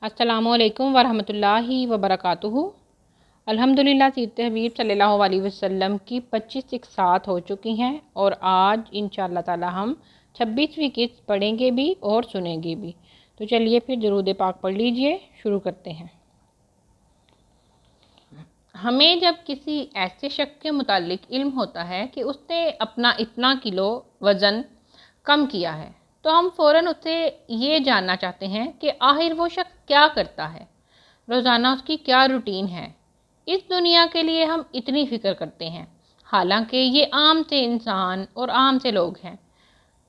السلام علیکم ورحمۃ اللہ وبرکاتہ۔ الحمدللہ سیرت حبیب صلی اللہ علیہ وسلم کی 25 اقساط ہو چکی ہیں اور آج انشاءاللہ تعالی ہم 26ویں قسط پڑھیں گے بھی اور سنیں گے بھی۔ تو چلیے پھر درود پاک پڑھ لیجئے، شروع کرتے ہیں۔ ہمیں جب کسی ایسے شخص کے متعلق علم ہوتا ہے کہ اس نے اپنا اتنا کلو وزن کم کیا ہے تو ہم فوراً اس سے یہ جاننا چاہتے ہیں کہ آخر وہ شخص کیا کرتا ہے، روزانہ اس کی کیا روٹین ہے۔ اس دنیا کے لیے ہم اتنی فکر کرتے ہیں، حالانکہ یہ عام سے انسان اور عام سے لوگ ہیں۔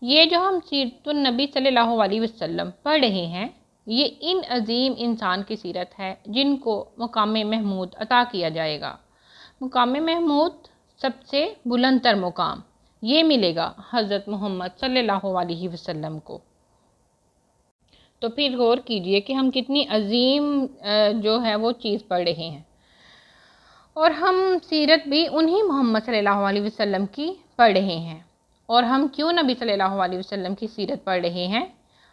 یہ جو ہم سیرت النبی صلی اللہ علیہ وسلم پڑھ رہے ہیں، یہ ان عظیم انسان کی سیرت ہے جن کو مقام محمود عطا کیا جائے گا۔ مقام محمود سب سے بلند تر مقام، یہ ملے گا حضرت محمد صلی اللہ علیہ وسلم کو۔ تو پھر غور کیجئے کہ ہم کتنی عظیم جو ہے وہ چیز پڑھ رہے ہیں، اور ہم سیرت بھی انہی محمد صلی اللہ علیہ وسلم کی پڑھ رہے ہیں۔ اور ہم کیوں نبی صلی اللہ علیہ وسلم کی سیرت پڑھ رہے ہیں؟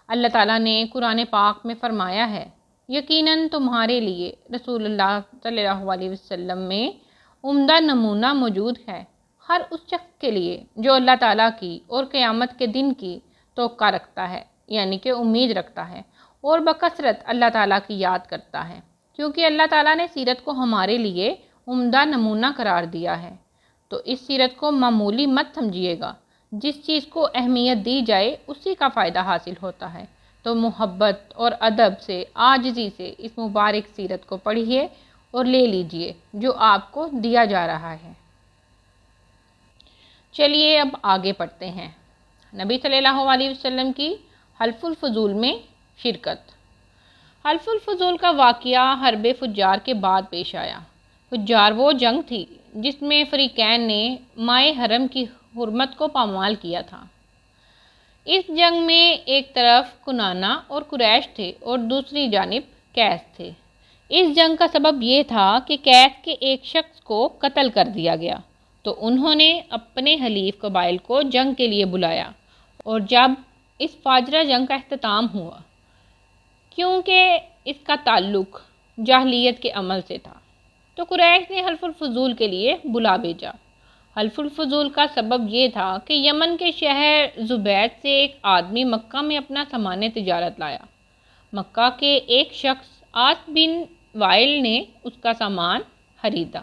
اللہ تعالیٰ نے قرآن پاک میں فرمایا ہے، یقیناً تمہارے لیے رسول اللہ صلی اللہ علیہ وسلم میں عمدہ نمونہ موجود ہے، ہر اس شخص کے لیے جو اللہ تعالیٰ کی اور قیامت کے دن کی توقع رکھتا ہے، یعنی کہ امید رکھتا ہے اور بکثرت اللہ تعالیٰ کی یاد کرتا ہے، کیونکہ اللہ تعالیٰ نے سیرت کو ہمارے لیے عمدہ نمونہ قرار دیا ہے۔ تو اس سیرت کو معمولی مت سمجھیے گا، جس چیز کو اہمیت دی جائے اسی کا فائدہ حاصل ہوتا ہے۔ تو محبت اور ادب سے، عاجزی سے اس مبارک سیرت کو پڑھیے اور لے لیجئے جو آپ کو دیا جا رہا ہے۔ چلیے اب آگے پڑھتے ہیں۔ نبی صلی اللہ علیہ وسلم کی حلف الفضول میں شرکت۔ حلف الفضول کا واقعہ حرب فجار کے بعد پیش آیا۔ فجار وہ جنگ تھی جس میں فریقین نے مائے حرم کی حرمت کو پامال کیا تھا۔ اس جنگ میں ایک طرف کنانہ اور قریش تھے اور دوسری جانب قیس تھے۔ اس جنگ کا سبب یہ تھا کہ قیس کے ایک شخص کو قتل کر دیا گیا، تو انہوں نے اپنے حلیف قبائل کو جنگ کے لیے بلایا، اور جب اس فاجرہ جنگ کا اختتام ہوا، کیونکہ اس کا تعلق جاہلیت کے عمل سے تھا، تو قریش نے حلف الفضول کے لیے بلا بھیجا۔ حلف الفضول کا سبب یہ تھا کہ یمن کے شہر زبید سے ایک آدمی مکہ میں اپنا سامان تجارت لایا۔ مکہ کے ایک شخص عاص بن وائل نے اس کا سامان خریدا۔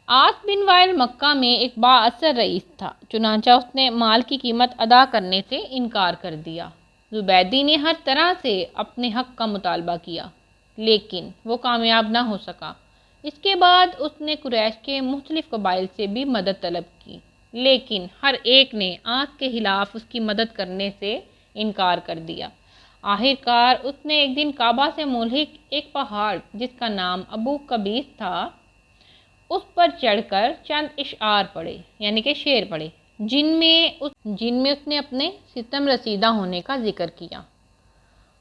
عاص بن وائل مکہ میں ایک بااثر رئیس تھا، چنانچہ اس نے مال کی قیمت ادا کرنے سے انکار کر دیا۔ زبیدی نے ہر طرح سے اپنے حق کا مطالبہ کیا، لیکن وہ کامیاب نہ ہو سکا۔ اس کے بعد اس نے قریش کے مختلف قبائل سے بھی مدد طلب کی، لیکن ہر ایک نے عاص کے خلاف اس کی مدد کرنے سے انکار کر دیا۔ آخرکار اس نے ایک دن کعبہ سے ملحق ایک پہاڑ جس کا نام ابو قبیس تھا، اس پر چڑھ کر چند اشعار پڑھے، یعنی کہ شعر پڑھے، جن میں اس نے اپنے ستم رسیدہ ہونے کا ذکر کیا۔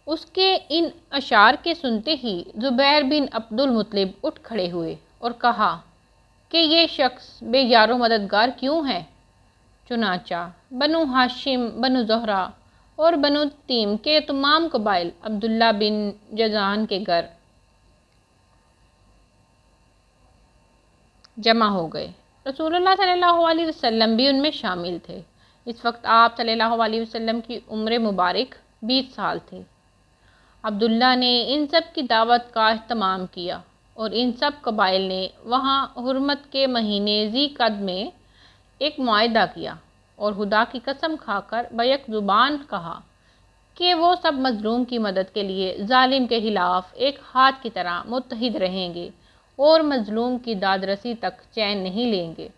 اس کے ان اشعار کے سنتے ہی زبیر بن عبد المطلب اٹھ کھڑے ہوئے اور کہا کہ یہ شخص بے یار و مددگار کیوں ہے؟ چنانچہ بنو ہاشم، بنو زہرہ اور بنو تیم کے تمام قبائل عبداللہ بن جذان کے گھر جمع ہو گئے۔ رسول اللہ صلی اللہ علیہ وسلم بھی ان میں شامل تھے۔ اس وقت آپ صلی اللہ علیہ وسلم کی عمر مبارک 20 سال تھی۔ عبداللہ نے ان سب کی دعوت کا اہتمام کیا، اور ان سب قبائل نے وہاں حرمت کے مہینے ذی قعدہ میں ایک معاہدہ کیا اور خدا کی قسم کھا کر بیک زبان کہا کہ وہ سب مظلوم کی مدد کے لیے ظالم کے خلاف ایک ہاتھ کی طرح متحد رہیں گے اور مظلوم کی داد رسی تک چین نہیں لیں گے۔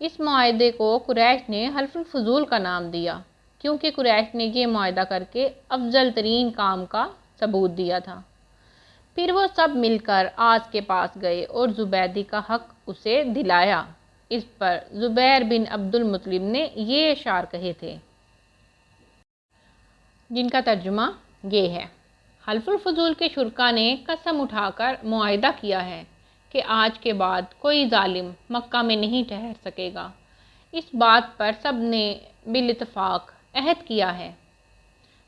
اس معاہدے کو قریش نے حلف الفضول کا نام دیا، کیونکہ قریش نے یہ معاہدہ کر کے افضل ترین کام کا ثبوت دیا تھا۔ پھر وہ سب مل کر عاص کے پاس گئے اور زبیدی کا حق اسے دلایا۔ اس پر زبیر بن عبد المطلب نے یہ اشعار کہے تھے، جن کا ترجمہ یہ ہے۔ حلف الفضول کے شرکا نے قسم اٹھا کر معاہدہ کیا ہے کہ آج کے بعد کوئی ظالم مکہ میں نہیں ٹھہر سکے گا۔ اس بات پر سب نے بالاتفاق عہد کیا ہے۔